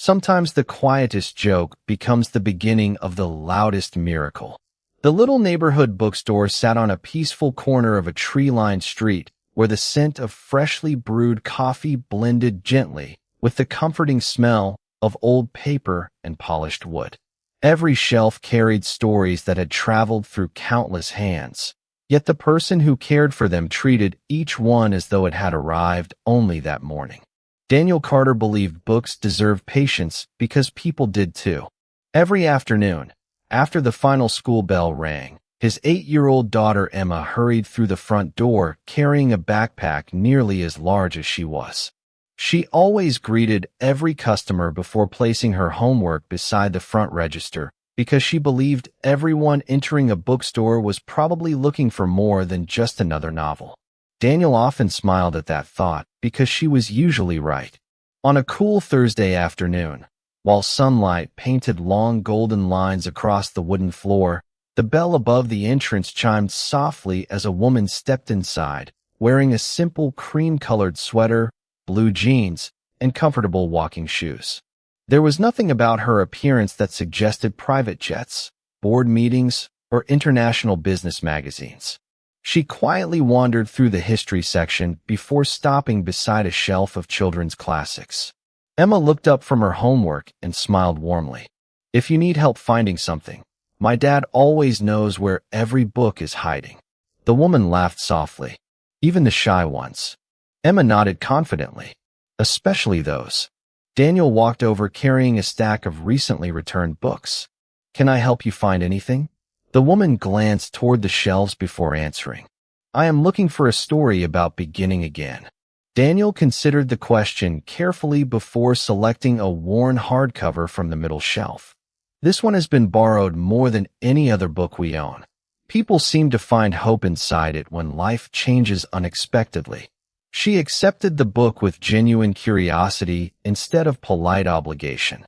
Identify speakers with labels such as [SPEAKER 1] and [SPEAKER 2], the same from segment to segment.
[SPEAKER 1] Sometimes the quietest joke becomes the beginning of the loudest miracle. The little neighborhood bookstore sat on a peaceful corner of a tree-lined street where the scent of freshly brewed coffee blended gently with the comforting smell of old paper and polished wood. Every shelf carried stories that had traveled through countless hands, yet the person who cared for them treated each one as though it had arrived only that morning. Daniel Carter believed books deserved patience because people did too. Every afternoon, after the final school bell rang, his 8-year-old daughter Emma hurried through the front door carrying a backpack nearly as large as she was. She always greeted every customer before placing her homework beside the front register because she believed everyone entering a bookstore was probably looking for more than just another novel. Daniel often smiled at that thought because she was usually right. On a cool Thursday afternoon, while sunlight painted long golden lines across the wooden floor, the bell above the entrance chimed softly as a woman stepped inside, wearing a simple cream-colored sweater, blue jeans, and comfortable walking shoes. There was nothing about her appearance that suggested private jets, board meetings, or international business magazines. She quietly wandered through the history section before stopping beside a shelf of children's classics. Emma looked up from her homework and smiled warmly. "If you need help finding something, my dad always knows where every book is hiding." The woman laughed softly. "Even the shy ones." Emma nodded confidently. "Especially those." Daniel walked over carrying a stack of recently returned books. "Can I help you find anything?" The woman glanced toward the shelves before answering. "I am looking for a story about beginning again." Daniel considered the question carefully before selecting a worn hardcover from the middle shelf. "This one has been borrowed more than any other book we own. People seem to find hope inside it when life changes unexpectedly." She accepted the book with genuine curiosity instead of polite obligation.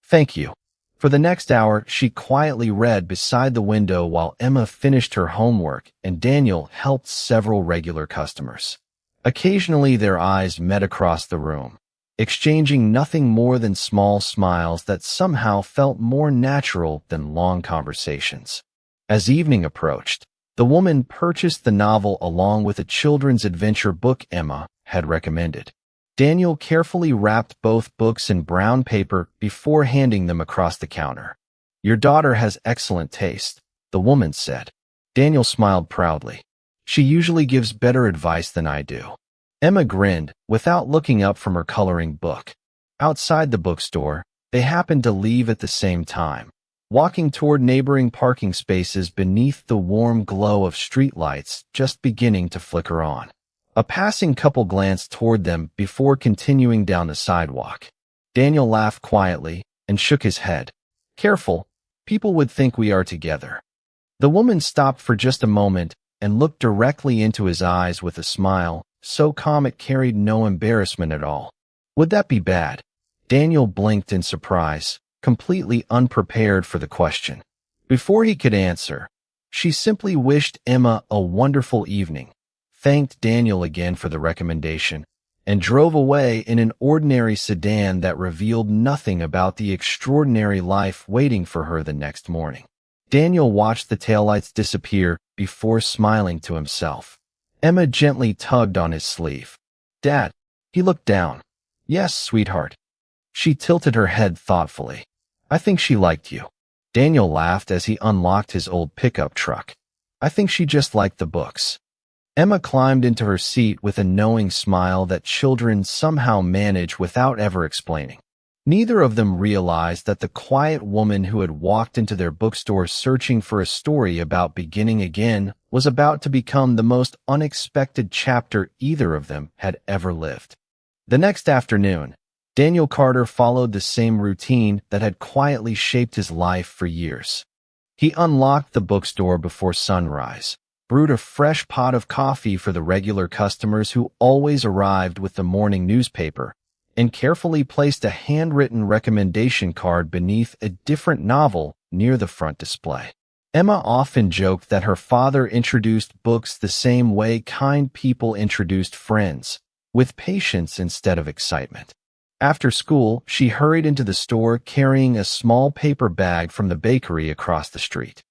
[SPEAKER 1] "Thank you." For the next hour, she quietly read beside the window while Emma finished her homework and Daniel helped several regular customers. Occasionally, their eyes met across the room, exchanging nothing more than small smiles that somehow felt more natural than long conversations. As evening approached, the woman purchased the novel along with a children's adventure book Emma had recommended. Daniel carefully wrapped both books in brown paper before handing them across the counter. "Your daughter has excellent taste," the woman said. Daniel smiled proudly. "She usually gives better advice than I do." Emma grinned without looking up from her coloring book. Outside the bookstore, they happened to leave at the same time, walking toward neighboring parking spaces beneath the warm glow of streetlights just beginning to flicker on. A passing couple glanced toward them before continuing down the sidewalk. Daniel laughed quietly and shook his head. "Careful, people would think we are together." The woman stopped for just a moment and looked directly into his eyes with a smile so calm it carried no embarrassment at all. "Would that be bad?" Daniel blinked in surprise, completely unprepared for the question. Before he could answer, she simply wished Emma a wonderful evening, thanked Daniel again for the recommendation, and drove away in an ordinary sedan that revealed nothing about the extraordinary life waiting for her the next morning. Daniel watched the taillights disappear before smiling to himself. Emma gently tugged on his sleeve. "Dad." He looked down. "Yes, sweetheart." She tilted her head thoughtfully. "I think she liked you." Daniel laughed as he unlocked his old pickup truck. "I think she just liked the books." Emma climbed into her seat with a knowing smile that children somehow manage without ever explaining. Neither of them realized that the quiet woman who had walked into their bookstore searching for a story about beginning again was about to become the most unexpected chapter either of them had ever lived. The next afternoon, Daniel Carter followed the same routine that had quietly shaped his life for years. He unlocked the bookstore before sunrise, brewed a fresh pot of coffee for the regular customers who always arrived with the morning newspaper, and carefully placed a handwritten recommendation card beneath a different novel near the front display. Emma often joked that her father introduced books the same way kind people introduced friends, with patience instead of excitement. After school, she hurried into the store carrying a small paper bag from the bakery across the street.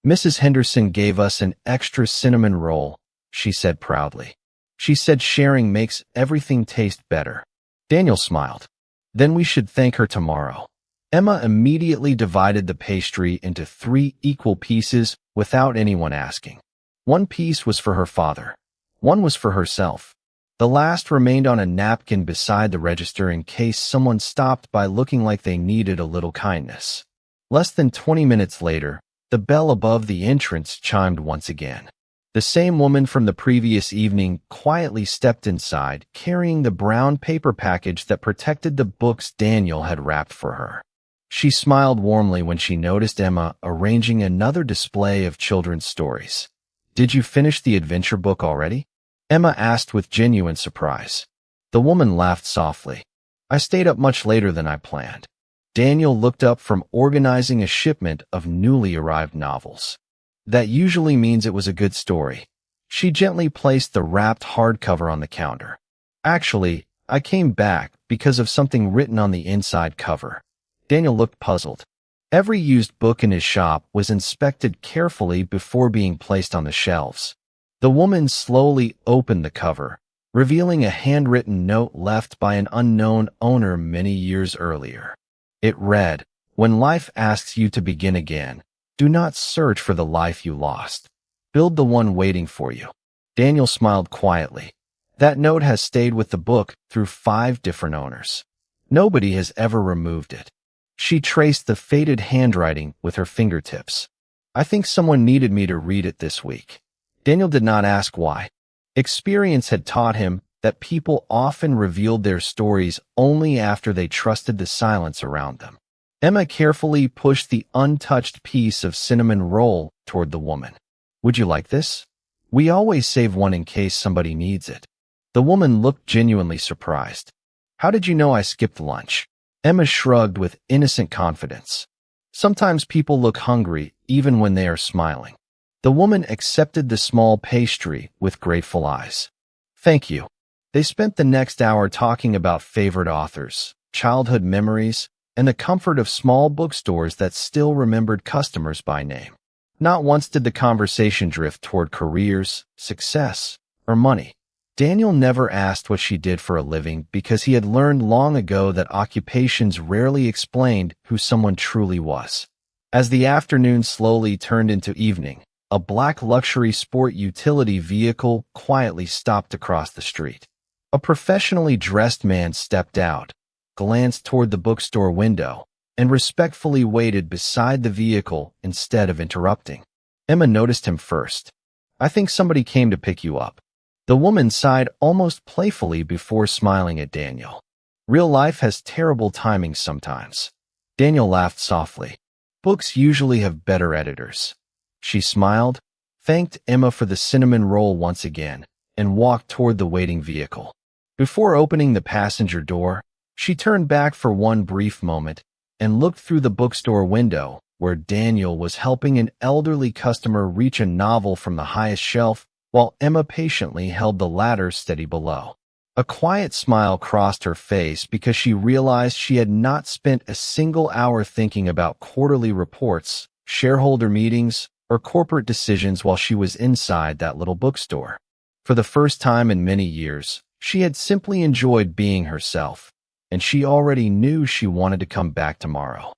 [SPEAKER 1] "Mrs. Henderson gave us an extra cinnamon roll," she said proudly. "She said sharing makes everything taste better." Daniel smiled. "Then we should thank her tomorrow." Emma immediately divided the pastry into 3 equal pieces without anyone asking. One piece was for her father. One was for herself. The last remained on a napkin beside the register in case someone stopped by looking like they needed a little kindness. Less than 20 minutes later, the bell above the entrance chimed once again. The same woman from the previous evening quietly stepped inside, carrying the brown paper package that protected the books Daniel had wrapped for her. She smiled warmly when she noticed Emma arranging another display of children's stories. "Did you finish the adventure book already?" Emma asked with genuine surprise. The woman laughed softly. "I stayed up much later than I planned." Daniel looked up from organizing a shipment of newly arrived novels. "That usually means it was a good story." She gently placed the wrapped hardcover on the counter. "Actually, I came back because of something written on the inside cover." Daniel looked puzzled. Every used book in his shop was inspected carefully before being placed on the shelves. The woman slowly opened the cover, revealing a handwritten note left by an unknown owner many years earlier. It read, "When life asks you to begin again, do not search for the life you lost. Build the one waiting for you." Daniel smiled quietly. That note has stayed with the book through 5 different owners. Nobody has ever removed it. She traced the faded handwriting with her fingertips. "I think someone needed me to read it this week." Daniel did not ask why. Experience had taught him that people often revealed their stories only after they trusted the silence around them. Emma carefully pushed the untouched piece of cinnamon roll toward the woman. "Would you like this? We always save one in case somebody needs it." The woman looked genuinely surprised. "How did you know I skipped lunch?" Emma shrugged with innocent confidence. "Sometimes people look hungry even when they are smiling." The woman accepted the small pastry with grateful eyes. "Thank you." They spent the next hour talking about favorite authors, childhood memories, and the comfort of small bookstores that still remembered customers by name. Not once did the conversation drift toward careers, success, or money. Daniel never asked what she did for a living because he had learned long ago that occupations rarely explained who someone truly was. As the afternoon slowly turned into evening, a black luxury sport utility vehicle quietly stopped across the street. A professionally dressed man stepped out, glanced toward the bookstore window, and respectfully waited beside the vehicle instead of interrupting. Emma noticed him first. "I think somebody came to pick you up." The woman sighed almost playfully before smiling at Daniel. "Real life has terrible timing sometimes." Daniel laughed softly. "Books usually have better editors." She smiled, thanked Emma for the cinnamon roll once again, and walked toward the waiting vehicle. Before opening the passenger door, she turned back for one brief moment and looked through the bookstore window where Daniel was helping an elderly customer reach a novel from the highest shelf while Emma patiently held the ladder steady below. A quiet smile crossed her face because she realized she had not spent a single hour thinking about quarterly reports, shareholder meetings, or corporate decisions while she was inside that little bookstore. For the first time in many years, she had simply enjoyed being herself, and she already knew she wanted to come back tomorrow.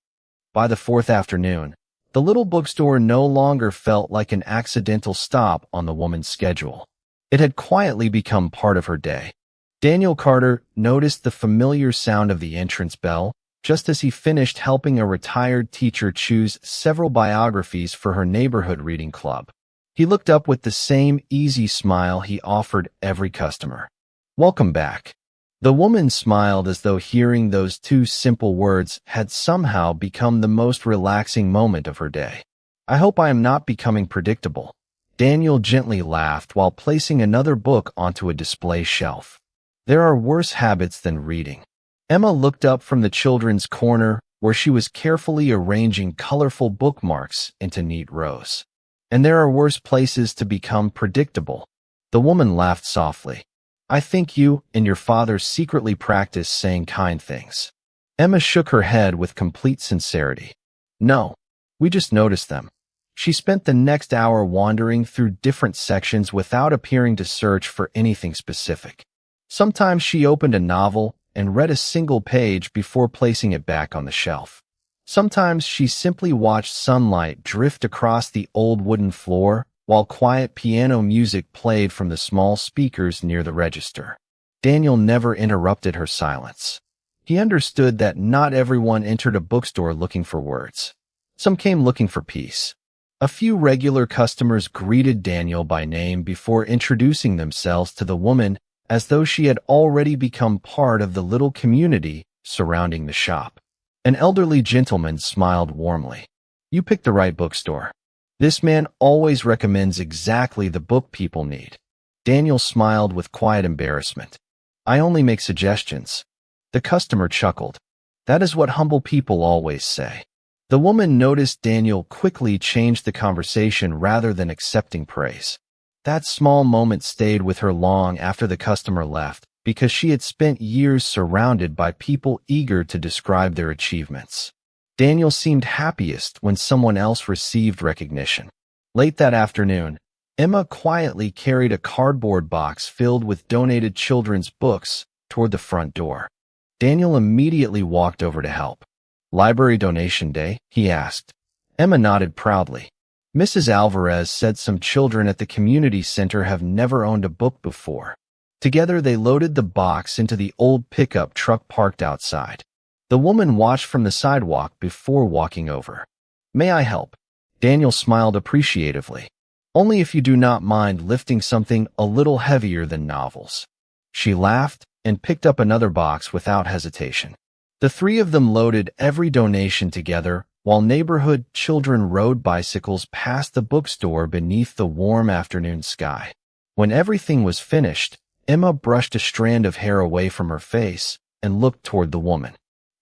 [SPEAKER 1] By the 4th afternoon, the little bookstore no longer felt like an accidental stop on the woman's schedule. It had quietly become part of her day. Daniel Carter noticed the familiar sound of the entrance bell just as he finished helping a retired teacher choose several biographies for her neighborhood reading club. He looked up with the same easy smile he offered every customer. "Welcome back." The woman smiled as though hearing those 2 simple words had somehow become the most relaxing moment of her day. "I hope I am not becoming predictable." Daniel gently laughed while placing another book onto a display shelf. "There are worse habits than reading." Emma looked up from the children's corner where she was carefully arranging colorful bookmarks into neat rows. "And there are worse places to become predictable." The woman laughed softly. I think you and your father secretly practice saying kind things. Emma shook her head with complete sincerity. No, we just noticed them. She spent the next hour wandering through different sections without appearing to search for anything specific. Sometimes she opened a novel and read a single page before placing it back on the shelf. Sometimes she simply watched sunlight drift across the old wooden floor while quiet piano music played from the small speakers near the register. Daniel never interrupted her silence. He understood that not everyone entered a bookstore looking for words. Some came looking for peace. A few regular customers greeted Daniel by name before introducing themselves to the woman as though she had already become part of the little community surrounding the shop. An elderly gentleman smiled warmly. You picked the right bookstore. This man always recommends exactly the book people need. Daniel smiled with quiet embarrassment. I only make suggestions. The customer chuckled. That is what humble people always say. The woman noticed Daniel quickly changed the conversation rather than accepting praise. That small moment stayed with her long after the customer left, because she had spent years surrounded by people eager to describe their achievements. Daniel seemed happiest when someone else received recognition. Late that afternoon, Emma quietly carried a cardboard box filled with donated children's books toward the front door. Daniel immediately walked over to help. Library donation day? He asked. Emma nodded proudly. Mrs. Alvarez said some children at the community center have never owned a book before. Together they loaded the box into the old pickup truck parked outside. The woman watched from the sidewalk before walking over. May I help? Daniel smiled appreciatively. Only if you do not mind lifting something a little heavier than novels. She laughed and picked up another box without hesitation. The three of them loaded every donation together while neighborhood children rode bicycles past the bookstore beneath the warm afternoon sky. When everything was finished, Emma brushed a strand of hair away from her face and looked toward the woman.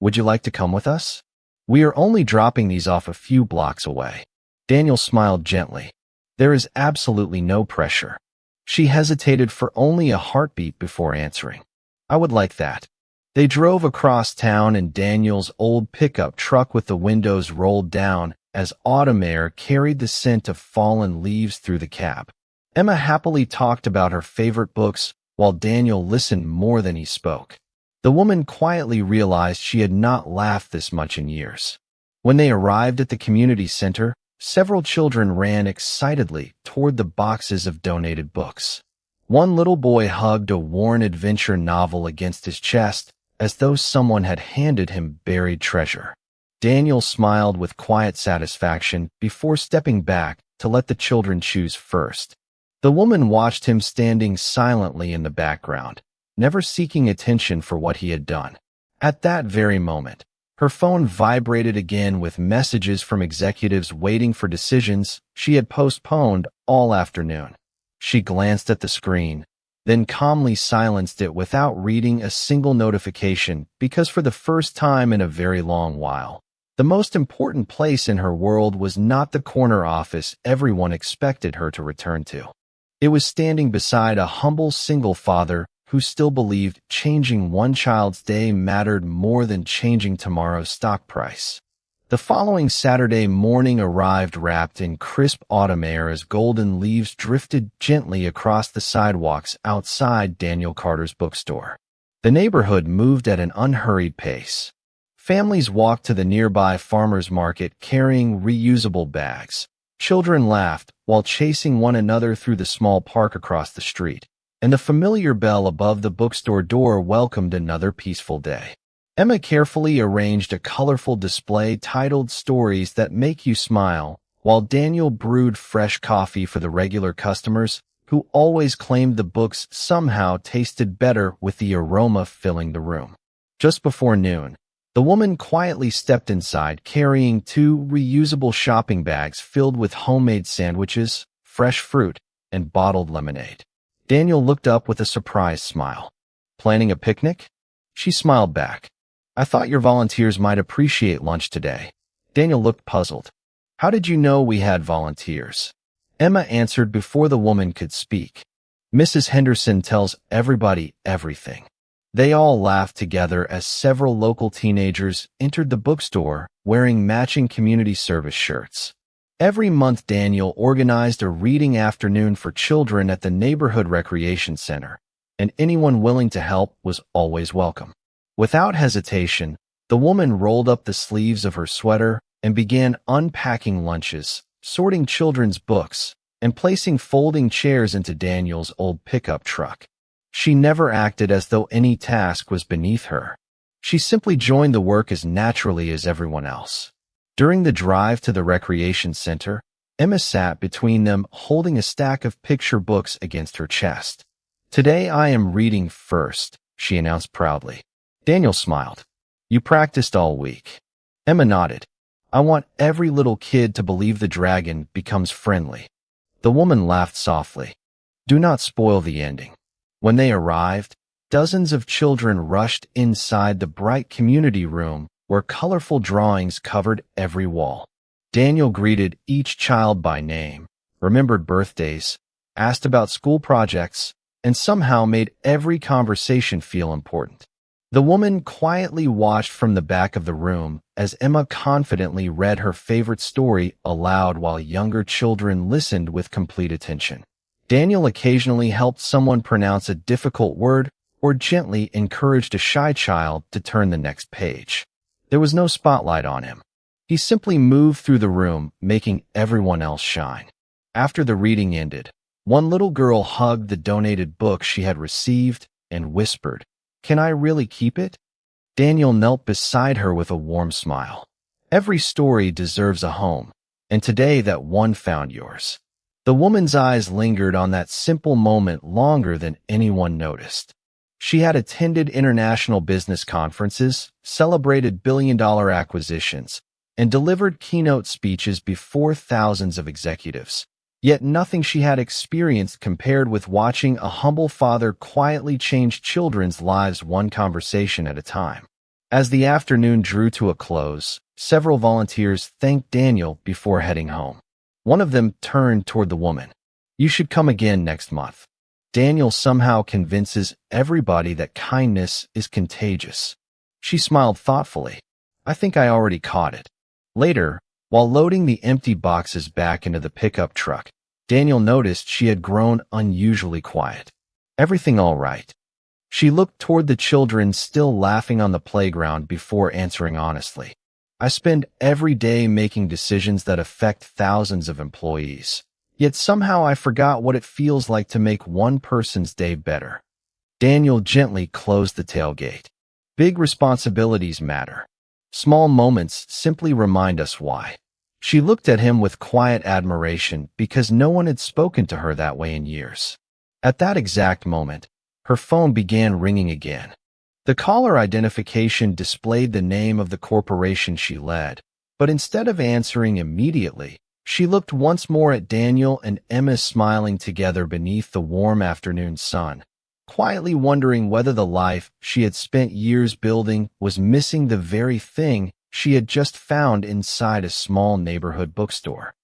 [SPEAKER 1] Would you like to come with us? We are only dropping these off a few blocks away. Daniel smiled gently. There is absolutely no pressure. She hesitated for only a heartbeat before answering. I would like that. They drove across town in Daniel's old pickup truck with the windows rolled down as autumn air carried the scent of fallen leaves through the cab. Emma happily talked about her favorite books while Daniel listened more than he spoke. The woman quietly realized she had not laughed this much in years. When they arrived at the community center, several children ran excitedly toward the boxes of donated books. One little boy hugged a worn adventure novel against his chest, as though someone had handed him buried treasure. Daniel smiled with quiet satisfaction before stepping back to let the children choose first. The woman watched him standing silently in the background, never seeking attention for what he had done. At that very moment, her phone vibrated again with messages from executives waiting for decisions she had postponed all afternoon. She glanced at the screen, then calmly silenced it without reading a single notification because for the first time in a very long while, the most important place in her world was not the corner office everyone expected her to return to. It was standing beside a humble single father who still believed changing one child's day mattered more than changing tomorrow's stock price. The following Saturday morning arrived wrapped in crisp autumn air as golden leaves drifted gently across the sidewalks outside Daniel Carter's bookstore. The neighborhood moved at an unhurried pace. Families walked to the nearby farmers market carrying reusable bags. Children laughed while chasing one another through the small park across the street, and the familiar bell above the bookstore door welcomed another peaceful day. Emma carefully arranged a colorful display titled Stories That Make You Smile, while Daniel brewed fresh coffee for the regular customers who always claimed the books somehow tasted better with the aroma filling the room. Just before noon, the woman quietly stepped inside carrying 2 reusable shopping bags filled with homemade sandwiches, fresh fruit, and bottled lemonade. Daniel looked up with a surprised smile. Planning a picnic? She smiled back. I thought your volunteers might appreciate lunch today. Daniel looked puzzled. How did you know we had volunteers? Emma answered before the woman could speak. Mrs. Henderson tells everybody everything. They all laughed together as several local teenagers entered the bookstore wearing matching community service shirts. Every month, Daniel organized a reading afternoon for children at the neighborhood recreation center, and anyone willing to help was always welcome. Without hesitation, the woman rolled up the sleeves of her sweater and began unpacking lunches, sorting children's books, and placing folding chairs into Daniel's old pickup truck. She never acted as though any task was beneath her. She simply joined the work as naturally as everyone else. During the drive to the recreation center, Emma sat between them, holding a stack of picture books against her chest. "Today I am reading first," she announced proudly. Daniel smiled. "You practiced all week." Emma nodded. "I want every little kid to believe the dragon becomes friendly." The woman laughed softly. "Do not spoil the ending." When they arrived, dozens of children rushed inside the bright community room where colorful drawings covered every wall. Daniel greeted each child by name, remembered birthdays, asked about school projects, and somehow made every conversation feel important. The woman quietly watched from the back of the room as Emma confidently read her favorite story aloud while younger children listened with complete attention. Daniel occasionally helped someone pronounce a difficult word or gently encouraged a shy child to turn the next page. There was no spotlight on him. He simply moved through the room, making everyone else shine. After the reading ended, one little girl hugged the donated book she had received and whispered, "Can I really keep it?" Daniel knelt beside her with a warm smile. "Every story deserves a home, and today that one found yours." The woman's eyes lingered on that simple moment longer than anyone noticed. She had attended international business conferences, celebrated billion-dollar acquisitions, and delivered keynote speeches before thousands of executives. Yet nothing she had experienced compared with watching a humble father quietly change children's lives one conversation at a time. As the afternoon drew to a close, several volunteers thanked Daniel before heading home. One of them turned toward the woman. "You should come again next month." Daniel somehow convinces everybody that kindness is contagious. She smiled thoughtfully. "I think I already caught it." Later, while loading the empty boxes back into the pickup truck, Daniel noticed she had grown unusually quiet. "Everything all right?" She looked toward the children still laughing on the playground before answering honestly. "I spend every day making decisions that affect thousands of employees. Yet somehow I forgot what it feels like to make one person's day better." Daniel gently closed the tailgate. Big responsibilities matter. Small moments simply remind us why. She looked at him with quiet admiration because no one had spoken to her that way in years. At that exact moment, her phone began ringing again. The caller identification displayed the name of the corporation she led, but instead of answering immediately, she looked once more at Daniel and Emma smiling together beneath the warm afternoon sun, quietly wondering whether the life she had spent years building was missing the very thing she had just found inside a small neighborhood bookstore.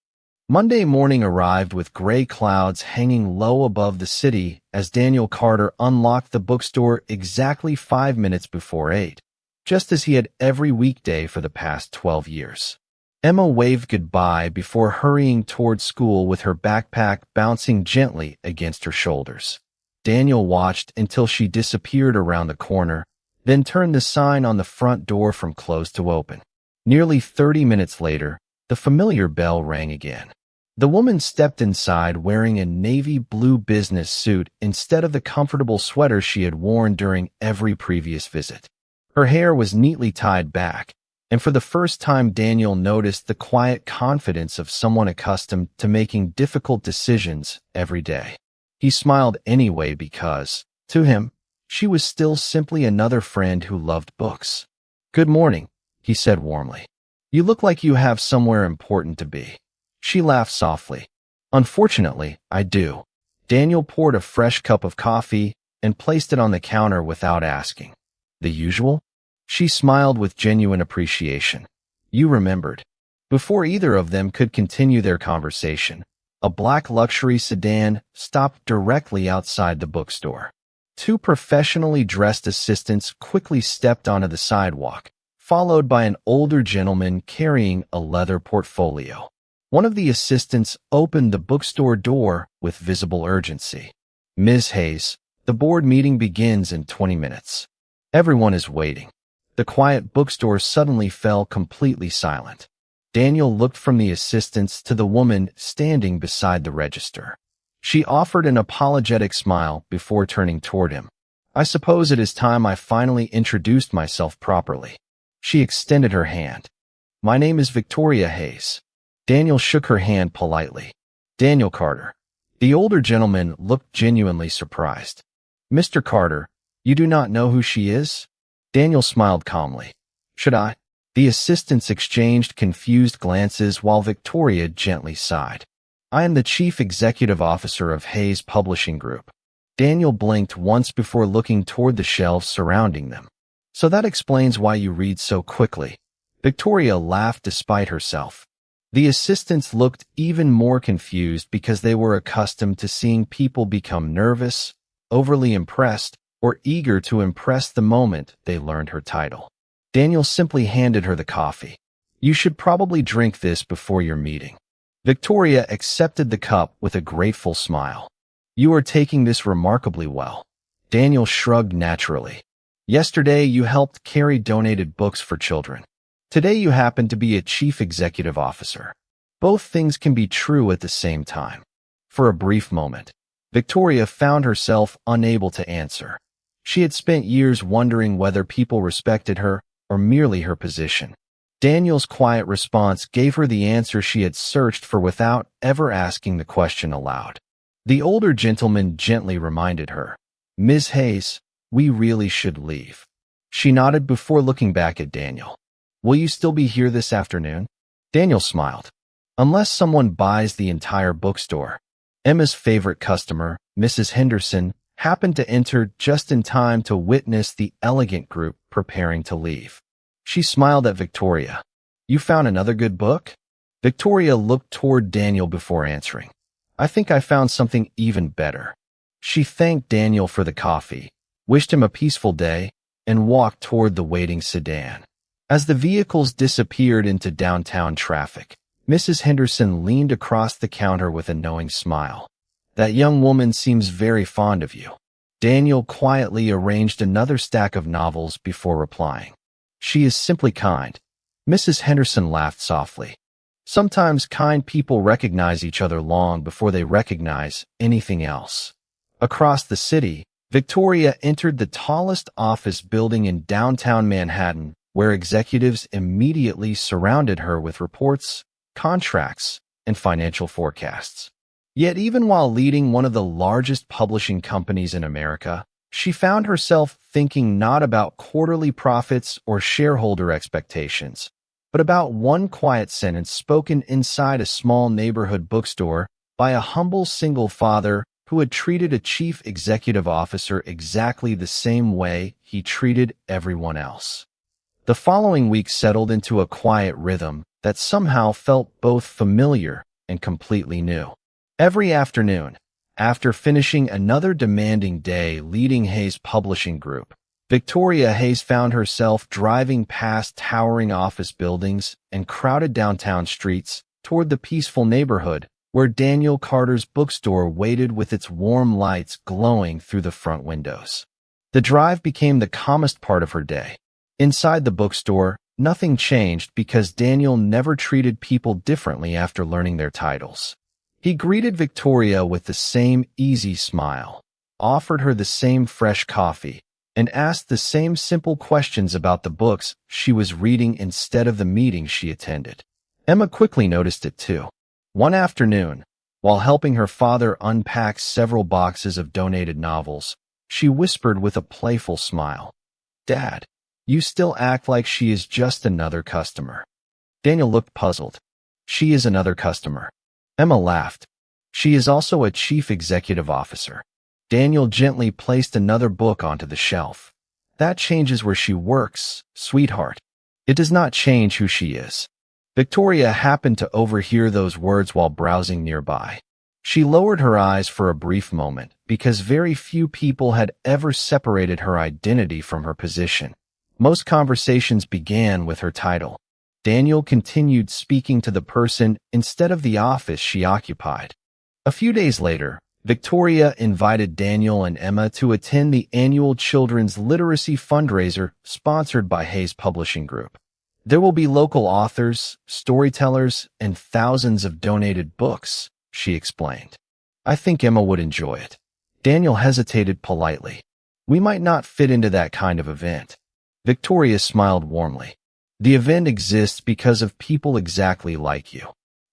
[SPEAKER 1] Monday morning arrived with gray clouds hanging low above the city as Daniel Carter unlocked the bookstore exactly 5 minutes before 8, just as he had every weekday for the past 12 years. Emma waved goodbye before hurrying toward school with her backpack bouncing gently against her shoulders. Daniel watched until she disappeared around the corner, then turned the sign on the front door from closed to open. Nearly 30 minutes later, the familiar bell rang again. The woman stepped inside wearing a navy blue business suit instead of the comfortable sweater she had worn during every previous visit. Her hair was neatly tied back, and for the first time Daniel noticed the quiet confidence of someone accustomed to making difficult decisions every day. He smiled anyway because, to him, she was still simply another friend who loved books. "Good morning," he said warmly. "You look like you have somewhere important to be." She laughed softly. "Unfortunately, I do." Daniel poured a fresh cup of coffee and placed it on the counter without asking. "The usual?" She smiled with genuine appreciation. "You remembered." Before either of them could continue their conversation, A black luxury sedan stopped directly outside the bookstore. Two professionally dressed assistants quickly stepped onto the sidewalk, followed by an older gentleman carrying a leather portfolio. One of the assistants opened the bookstore door with visible urgency. "Ms. Hayes, the board meeting begins in 20 minutes. Everyone is waiting." The quiet bookstore suddenly fell completely silent. Daniel looked from the assistants to the woman standing beside the register. She offered an apologetic smile before turning toward him. "I suppose it is time I finally introduced myself properly." She extended her hand. "My name is Victoria Hayes." Daniel shook her hand politely. "Daniel Carter." The older gentleman looked genuinely surprised. "Mr. Carter, you do not know who she is?" Daniel smiled calmly. "Should I?" The assistants exchanged confused glances while Victoria gently sighed. "I am the Chief Executive Officer of Hayes Publishing Group." Daniel blinked once before looking toward the shelves surrounding them. "So that explains why you read so quickly." Victoria laughed despite herself. The assistants looked even more confused because they were accustomed to seeing people become nervous, overly impressed, or eager to impress the moment they learned her title. Daniel simply handed her the coffee. "You should probably drink this before your meeting." Victoria accepted the cup with a grateful smile. "You are taking this remarkably well." Daniel shrugged naturally. "Yesterday you helped carry donated books for children. Today you happen to be a chief executive officer. Both things can be true at the same time." For a brief moment, Victoria found herself unable to answer. She had spent years wondering whether people respected her or merely her position. Daniel's quiet response gave her the answer she had searched for without ever asking the question aloud. The older gentleman gently reminded her, "Ms. Hayes, we really should leave." She nodded before looking back at Daniel. "Will you still be here this afternoon?" Daniel smiled. "Unless someone buys the entire bookstore." Emma's favorite customer, Mrs. Henderson, happened to enter just in time to witness the elegant group preparing to leave. She smiled at Victoria. "You found another good book?" Victoria looked toward Daniel before answering. "I think I found something even better." She thanked Daniel for the coffee, wished him a peaceful day, and walked toward the waiting sedan. As the vehicles disappeared into downtown traffic, Mrs. Henderson leaned across the counter with a knowing smile. "That young woman seems very fond of you." Daniel quietly arranged another stack of novels before replying. "She is simply kind." Mrs. Henderson laughed softly. Sometimes kind people recognize each other long before they recognize anything else. Across the city, Victoria entered the tallest office building in downtown Manhattan, where executives immediately surrounded her with reports, contracts, and financial forecasts. Yet even while leading one of the largest publishing companies in America, she found herself thinking not about quarterly profits or shareholder expectations, but about one quiet sentence spoken inside a small neighborhood bookstore by a humble single father who had treated a chief executive officer exactly the same way he treated everyone else. The following week settled into a quiet rhythm that somehow felt both familiar and completely new. Every afternoon, after finishing another demanding day leading Hayes Publishing Group, Victoria Hayes found herself driving past towering office buildings and crowded downtown streets toward the peaceful neighborhood where Daniel Carter's bookstore waited with its warm lights glowing through the front windows. The drive became the calmest part of her day. Inside the bookstore, nothing changed because Daniel never treated people differently after learning their titles. He greeted Victoria with the same easy smile, offered her the same fresh coffee, and asked the same simple questions about the books she was reading instead of the meetings she attended. Emma quickly noticed it too. One afternoon, while helping her father unpack several boxes of donated novels, she whispered with a playful smile, "Dad, you still act like she is just another customer." Daniel looked puzzled. "She is another customer." Emma laughed. "She is also a chief executive officer." Daniel gently placed another book onto the shelf. "That changes where she works, sweetheart. It does not change who she is." Victoria happened to overhear those words while browsing nearby. She lowered her eyes for a brief moment because very few people had ever separated her identity from her position. Most conversations began with her title. Daniel continued speaking to the person instead of the office she occupied. A few days later, Victoria invited Daniel and Emma to attend the annual Children's Literacy Fundraiser sponsored by Hayes Publishing Group. There will be local authors, storytellers, and thousands of donated books, she explained. I think Emma would enjoy it. Daniel hesitated politely. We might not fit into that kind of event. Victoria smiled warmly. The event exists because of people exactly like you.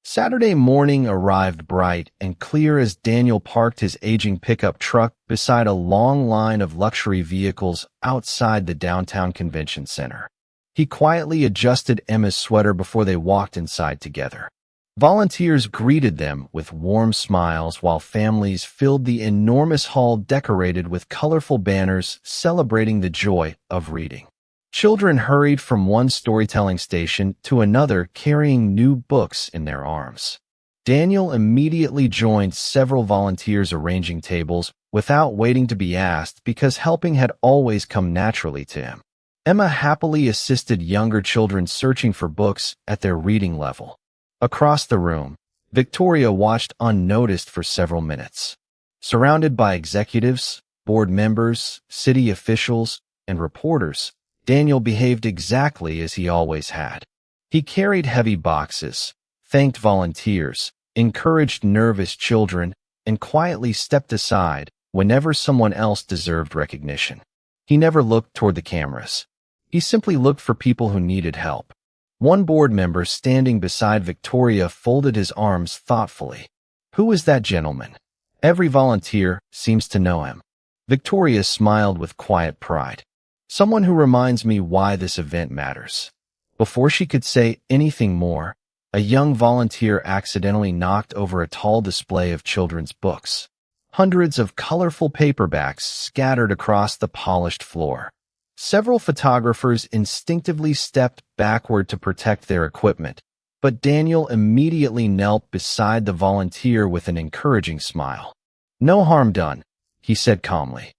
[SPEAKER 1] Saturday morning arrived bright and clear as Daniel parked his aging pickup truck beside a long line of luxury vehicles outside the downtown convention center. He quietly adjusted Emma's sweater before they walked inside together. Volunteers greeted them with warm smiles while families filled the enormous hall decorated with colorful banners celebrating the joy of reading. Children hurried from one storytelling station to another carrying new books in their arms. Daniel immediately joined several volunteers arranging tables without waiting to be asked because helping had always come naturally to him. Emma happily assisted younger children searching for books at their reading level. Across the room, Victoria watched unnoticed for several minutes. Surrounded by executives, board members, city officials, and reporters, Daniel behaved exactly as he always had. He carried heavy boxes, thanked volunteers, encouraged nervous children, and quietly stepped aside whenever someone else deserved recognition. He never looked toward the cameras. He simply looked for people who needed help. One board member standing beside Victoria folded his arms thoughtfully. Who is that gentleman? Every volunteer seems to know him. Victoria smiled with quiet pride. Someone who reminds me why this event matters. Before she could say anything more, a young volunteer accidentally knocked over a tall display of children's books. Hundreds of colorful paperbacks scattered across the polished floor. Several photographers instinctively stepped backward to protect their equipment, but Daniel immediately knelt beside the volunteer with an encouraging smile. No harm done, he said calmly.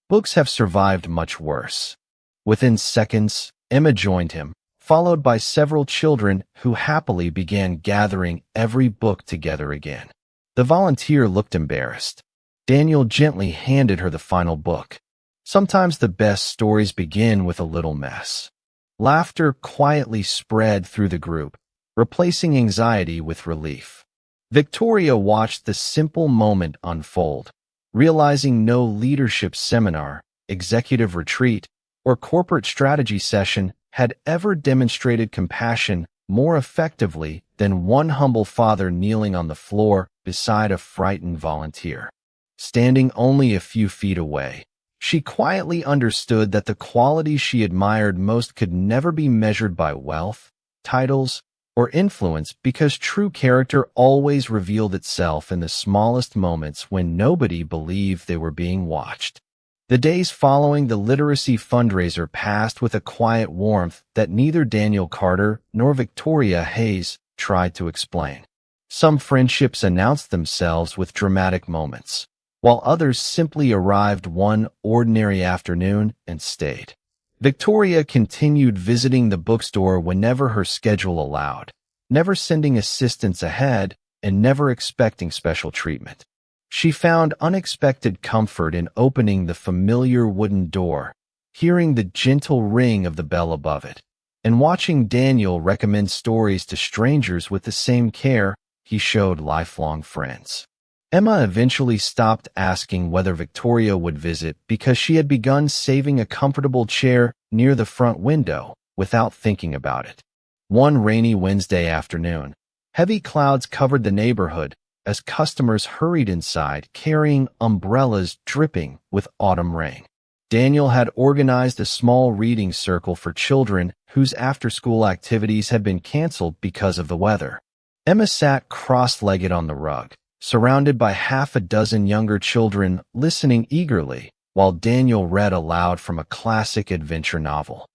[SPEAKER 1] Books have survived much worse. Within seconds, Emma joined him, followed by several children who happily began gathering every book together again. The volunteer looked embarrassed. Daniel gently handed her the final book. Sometimes the best stories begin with a little mess. Laughter quietly spread through the group, replacing anxiety with relief. Victoria watched the simple moment unfold, realizing no leadership seminar, executive retreat, or corporate strategy session had ever demonstrated compassion more effectively than one humble father kneeling on the floor beside a frightened volunteer. Standing only a few feet away, she quietly understood that the qualities she admired most could never be measured by wealth, titles, or influence because true character always revealed itself in the smallest moments when nobody believed they were being watched. The days following the literacy fundraiser passed with a quiet warmth that neither Daniel Carter nor Victoria Hayes tried to explain. Some friendships announced themselves with dramatic moments, while others simply arrived one ordinary afternoon and stayed. Victoria continued visiting the bookstore whenever her schedule allowed, never sending assistants ahead and never expecting special treatment. She found unexpected comfort in opening the familiar wooden door, hearing the gentle ring of the bell above it, and watching Daniel recommend stories to strangers with the same care he showed lifelong friends. Emma eventually stopped asking whether Victoria would visit because she had begun saving a comfortable chair near the front window without thinking about it. One rainy Wednesday afternoon, heavy clouds covered the neighborhood as customers hurried inside carrying umbrellas dripping with autumn rain. Daniel had organized a small reading circle for children whose after-school activities had been canceled because of the weather. Emma sat cross-legged on the rug, surrounded by half a dozen younger children listening eagerly while Daniel read aloud from a classic adventure novel.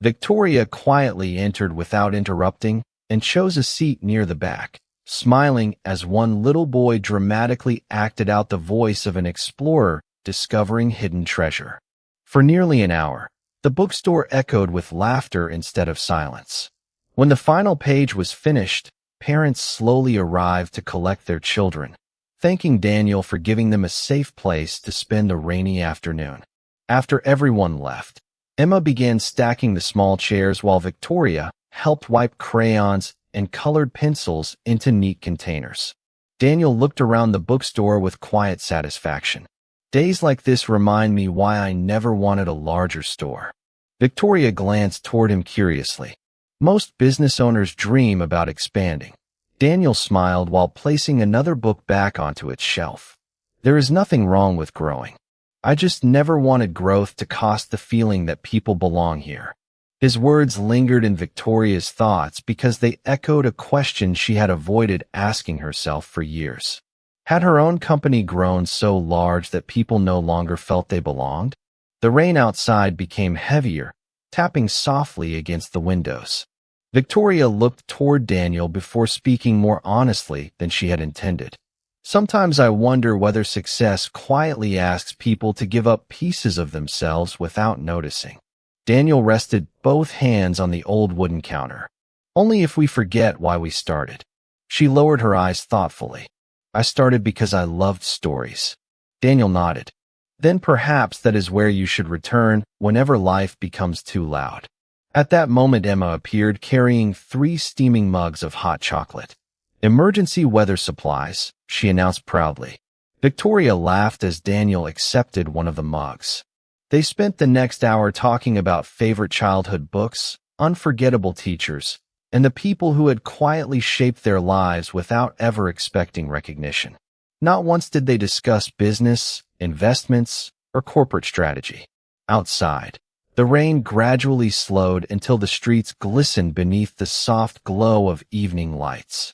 [SPEAKER 1] Victoria quietly entered without interrupting and chose a seat near the back, smiling as one little boy dramatically acted out the voice of an explorer discovering hidden treasure. For nearly an hour, the bookstore echoed with laughter instead of silence. When the final page was finished, parents slowly arrived to collect their children, thanking Daniel for giving them a safe place to spend a rainy afternoon. After everyone left, Emma began stacking the small chairs while Victoria helped wipe crayons and colored pencils into neat containers. Daniel looked around the bookstore with quiet satisfaction. Days like this remind me why I never wanted a larger store. Victoria glanced toward him curiously. Most business owners dream about expanding. Daniel smiled while placing another book back onto its shelf. There is nothing wrong with growing. I just never wanted growth to cost the feeling that people belong here. His words lingered in Victoria's thoughts because they echoed a question she had avoided asking herself for years. Had her own company grown so large that people no longer felt they belonged? The rain outside became heavier, tapping softly against the windows. Victoria looked toward Daniel before speaking more honestly than she had intended. Sometimes I wonder whether success quietly asks people to give up pieces of themselves without noticing. Daniel rested both hands on the old wooden counter. Only if we forget why we started. She lowered her eyes thoughtfully. I started because I loved stories. Daniel nodded. Then perhaps that is where you should return whenever life becomes too loud. At that moment, Emma appeared carrying 3 steaming mugs of hot chocolate. Emergency weather supplies, she announced proudly. Victoria laughed as Daniel accepted one of the mugs. They spent the next hour talking about favorite childhood books, unforgettable teachers, and the people who had quietly shaped their lives without ever expecting recognition. Not once did they discuss business, investments, or corporate strategy. Outside, the rain gradually slowed until the streets glistened beneath the soft glow of evening lights.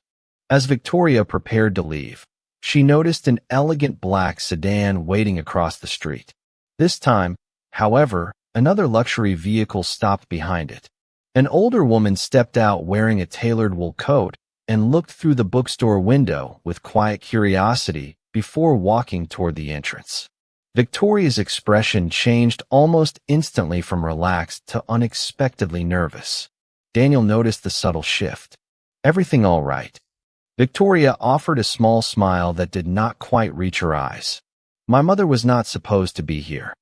[SPEAKER 1] As Victoria prepared to leave, she noticed an elegant black sedan waiting across the street. This time, however, another luxury vehicle stopped behind it. An older woman stepped out wearing a tailored wool coat and looked through the bookstore window with quiet curiosity before walking toward the entrance. Victoria's expression changed almost instantly from relaxed to unexpectedly nervous. Daniel noticed the subtle shift. Everything all right? Victoria offered a small smile that did not quite reach her eyes. My mother was not supposed to be here.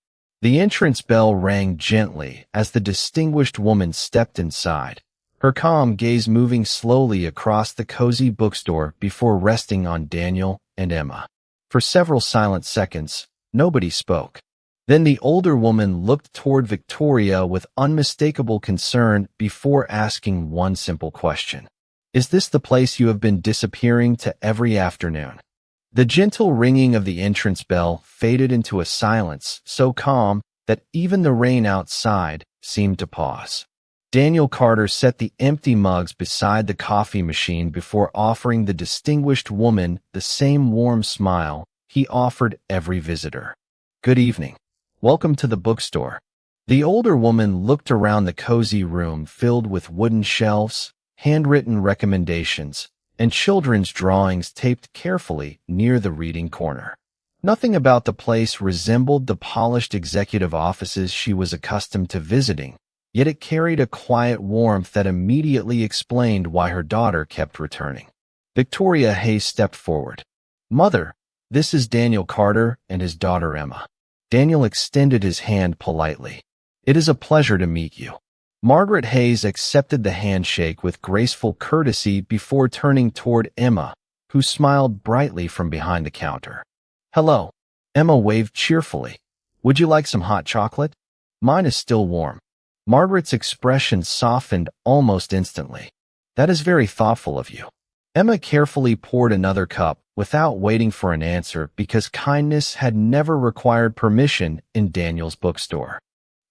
[SPEAKER 1] The entrance bell rang gently as the distinguished woman stepped inside, her calm gaze moving slowly across the cozy bookstore before resting on Daniel and Emma. For several silent seconds, nobody spoke. Then the older woman looked toward Victoria with unmistakable concern before asking one simple question. Is this the place you have been disappearing to every afternoon? The gentle ringing of the entrance bell faded into a silence so calm that even the rain outside seemed to pause. Daniel Carter set the empty mugs beside the coffee machine before offering the distinguished woman the same warm smile he offered every visitor. Good evening. Welcome to the bookstore. The older woman looked around the cozy room filled with wooden shelves, handwritten recommendations, and children's drawings taped carefully near the reading corner. Nothing about the place resembled the polished executive offices she was accustomed to visiting, yet it carried a quiet warmth that immediately explained why her daughter kept returning. Victoria Hayes stepped forward. Mother, this is Daniel Carter and his daughter Emma. Daniel extended his hand politely. It is a pleasure to meet you. Margaret Hayes accepted the handshake with graceful courtesy before turning toward Emma, who smiled brightly from behind the counter. Hello. Emma waved cheerfully. Would you like some hot chocolate? Mine is still warm. Margaret's expression softened almost instantly. That is very thoughtful of you. Emma carefully poured another cup without waiting for an answer because kindness had never required permission in Daniel's bookstore.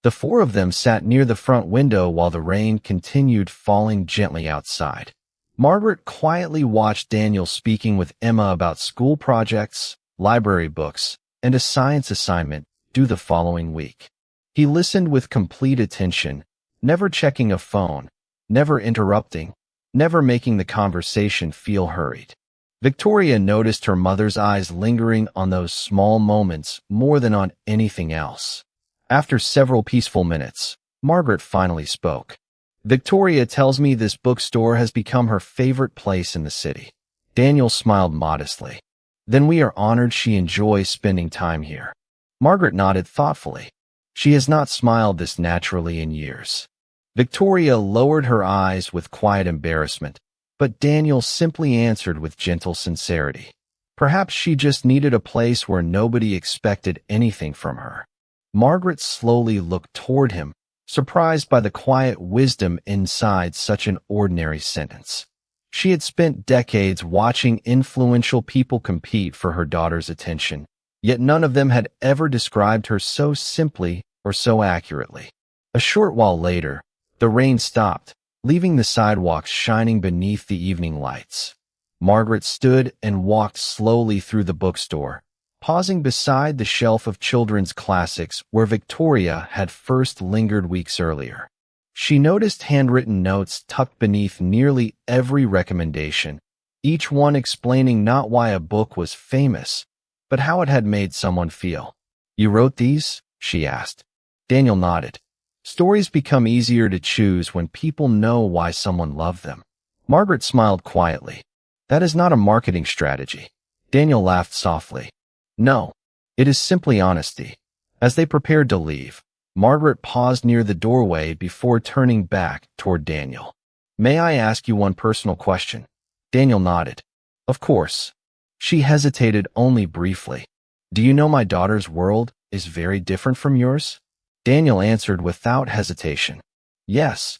[SPEAKER 1] The 4 of them sat near the front window while the rain continued falling gently outside. Margaret quietly watched Daniel speaking with Emma about school projects, library books, and a science assignment due the following week. He listened with complete attention, never checking a phone, never interrupting, never making the conversation feel hurried. Victoria noticed her mother's eyes lingering on those small moments more than on anything else. After several peaceful minutes, Margaret finally spoke. Victoria tells me this bookstore has become her favorite place in the city. Daniel smiled modestly. Then we are honored she enjoys spending time here. Margaret nodded thoughtfully. She has not smiled this naturally in years. Victoria lowered her eyes with quiet embarrassment, but Daniel simply answered with gentle sincerity. Perhaps she just needed a place where nobody expected anything from her. Margaret slowly looked toward him, surprised by the quiet wisdom inside such an ordinary sentence. She had spent decades watching influential people compete for her daughter's attention, yet none of them had ever described her so simply or so accurately. A short while later, the rain stopped, leaving the sidewalks shining beneath the evening lights. Margaret stood and walked slowly through the bookstore, pausing beside the shelf of children's classics where Victoria had first lingered weeks earlier. She noticed handwritten notes tucked beneath nearly every recommendation, each one explaining not why a book was famous, but how it had made someone feel. "You wrote these?" she asked. Daniel nodded. Stories become easier to choose when people know why someone loved them. Margaret smiled quietly. "That is not a marketing strategy." Daniel laughed softly. "No, it is simply honesty." As they prepared to leave, Margaret paused near the doorway before turning back toward Daniel. "May I ask you one personal question?" Daniel nodded. "Of course." She hesitated only briefly. "Do you know my daughter's world is very different from yours?" Daniel answered without hesitation. "Yes."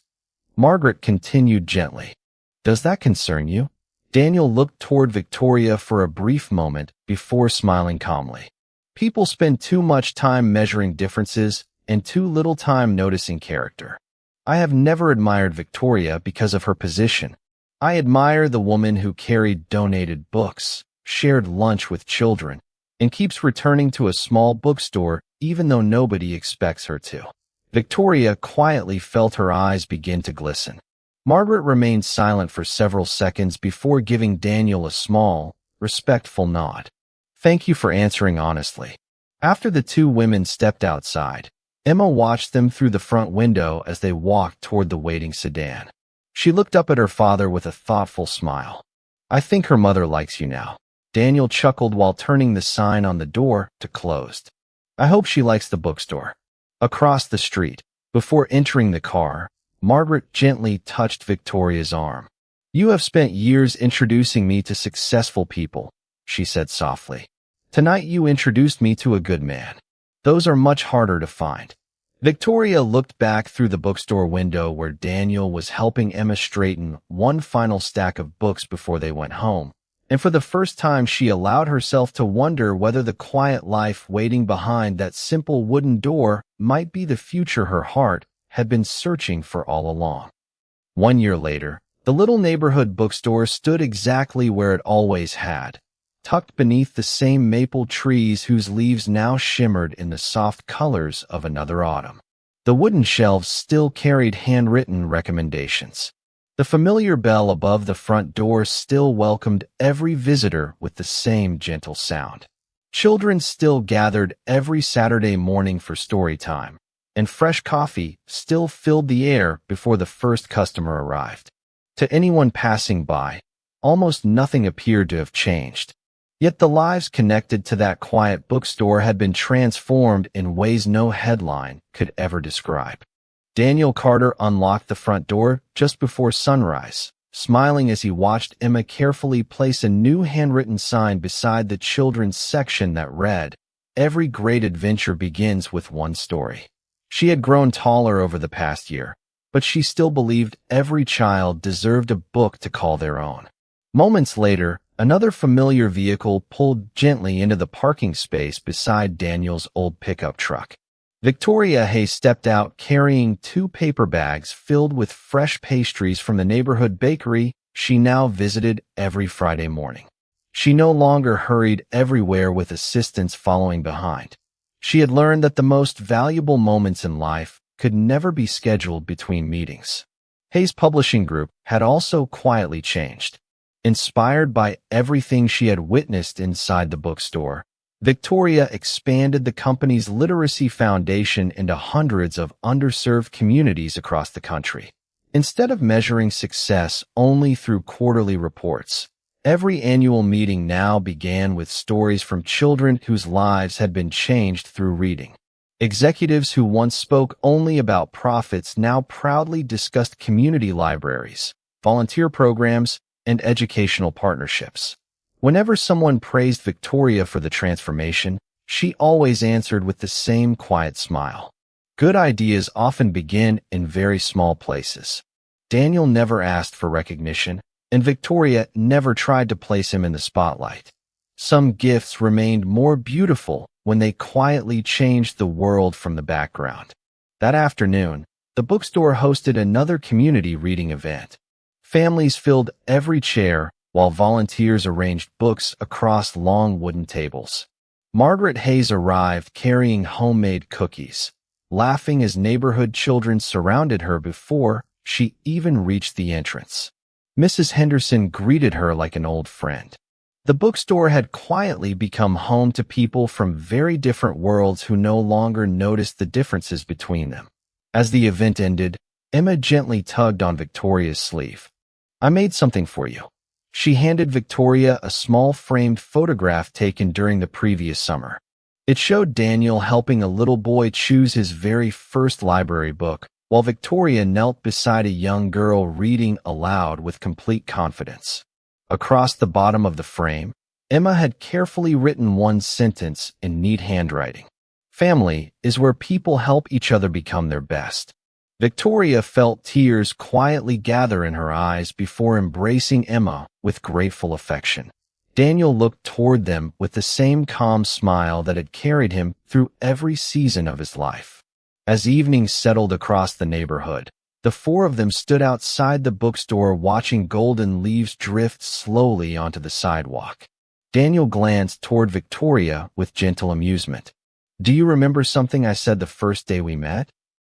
[SPEAKER 1] Margaret continued gently. "Does that concern you?" Daniel looked toward Victoria for a brief moment before smiling calmly. "People spend too much time measuring differences and too little time noticing character. I have never admired Victoria because of her position. I admire the woman who carried donated books, shared lunch with children, and keeps returning to a small bookstore even though nobody expects her to." Victoria quietly felt her eyes begin to glisten. Margaret remained silent for several seconds before giving Daniel a small, respectful nod. "Thank you for answering honestly." After the two women stepped outside, Emma watched them through the front window as they walked toward the waiting sedan. She looked up at her father with a thoughtful smile. "I think her mother likes you now." Daniel chuckled while turning the sign on the door to closed. "I hope she likes the bookstore." Across the street, before entering the car, Margaret gently touched Victoria's arm. "You have spent years introducing me to successful people," she said softly. "Tonight you introduced me to a good man. Those are much harder to find." Victoria looked back through the bookstore window where Daniel was helping Emma straighten one final stack of books before they went home, and for the first time she allowed herself to wonder whether the quiet life waiting behind that simple wooden door might be the future her heart had been searching for all along. 1 year later, the little neighborhood bookstore stood exactly where it always had, tucked beneath the same maple trees whose leaves now shimmered in the soft colors of another autumn. The wooden shelves still carried handwritten recommendations. The familiar bell above the front door still welcomed every visitor with the same gentle sound. Children still gathered every Saturday morning for story time, and fresh coffee still filled the air before the first customer arrived. To anyone passing by, almost nothing appeared to have changed. Yet the lives connected to that quiet bookstore had been transformed in ways no headline could ever describe. Daniel Carter unlocked the front door just before sunrise, smiling as he watched Emma carefully place a new handwritten sign beside the children's section that read, "Every great adventure begins with one story." She had grown taller over the past year, but she still believed every child deserved a book to call their own. Moments later, another familiar vehicle pulled gently into the parking space beside Daniel's old pickup truck. Victoria Hay stepped out carrying 2 paper bags filled with fresh pastries from the neighborhood bakery she now visited every Friday morning. She no longer hurried everywhere with assistants following behind. She had learned that the most valuable moments in life could never be scheduled between meetings. Hayes Publishing Group had also quietly changed. Inspired by everything she had witnessed inside the bookstore, Victoria expanded the company's literacy foundation into hundreds of underserved communities across the country. Instead of measuring success only through quarterly reports, every annual meeting now began with stories from children whose lives had been changed through reading. Executives who once spoke only about profits now proudly discussed community libraries, volunteer programs, and educational partnerships. Whenever someone praised Victoria for the transformation, she always answered with the same quiet smile. Good ideas often begin in very small places. Daniel never asked for recognition, and Victoria never tried to place him in the spotlight. Some gifts remained more beautiful when they quietly changed the world from the background. That afternoon, the bookstore hosted another community reading event. Families filled every chair while volunteers arranged books across long wooden tables. Margaret Hayes arrived carrying homemade cookies, laughing as neighborhood children surrounded her before she even reached the entrance. Mrs. Henderson greeted her like an old friend. The bookstore had quietly become home to people from very different worlds who no longer noticed the differences between them. As the event ended, Emma gently tugged on Victoria's sleeve. "I made something for you." She handed Victoria a small framed photograph taken during the previous summer. It showed Daniel helping a little boy choose his very first library book, while Victoria knelt beside a young girl reading aloud with complete confidence. Across the bottom of the frame, Emma had carefully written one sentence in neat handwriting. "Family is where people help each other become their best." Victoria felt tears quietly gather in her eyes before embracing Emma with grateful affection. Daniel looked toward them with the same calm smile that had carried him through every season of his life. As evening settled across the neighborhood, the four of them stood outside the bookstore watching golden leaves drift slowly onto the sidewalk. Daniel glanced toward Victoria with gentle amusement. "Do you remember something I said the first day we met?"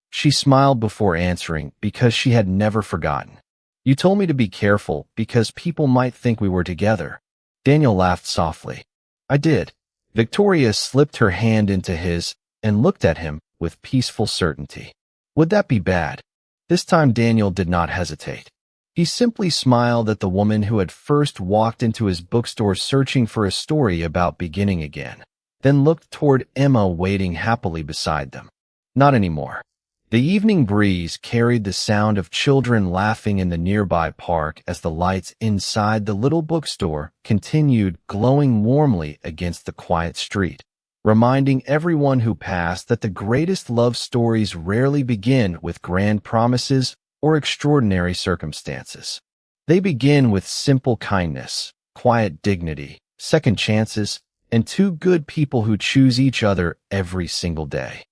[SPEAKER 1] She smiled before answering because she had never forgotten. "You told me to be careful because people might think we were together." Daniel laughed softly. "I did." Victoria slipped her hand into his and looked at him with peaceful certainty. "Would that be bad?" This time Daniel did not hesitate. He simply smiled at the woman who had first walked into his bookstore searching for a story about beginning again, then looked toward Emma waiting happily beside them. Not anymore. The evening breeze carried the sound of children laughing in the nearby park as the lights inside the little bookstore continued glowing warmly against the quiet street, reminding everyone who passed that the greatest love stories rarely begin with grand promises or extraordinary circumstances. They begin with simple kindness, quiet dignity, second chances, and two good people who choose each other every single day.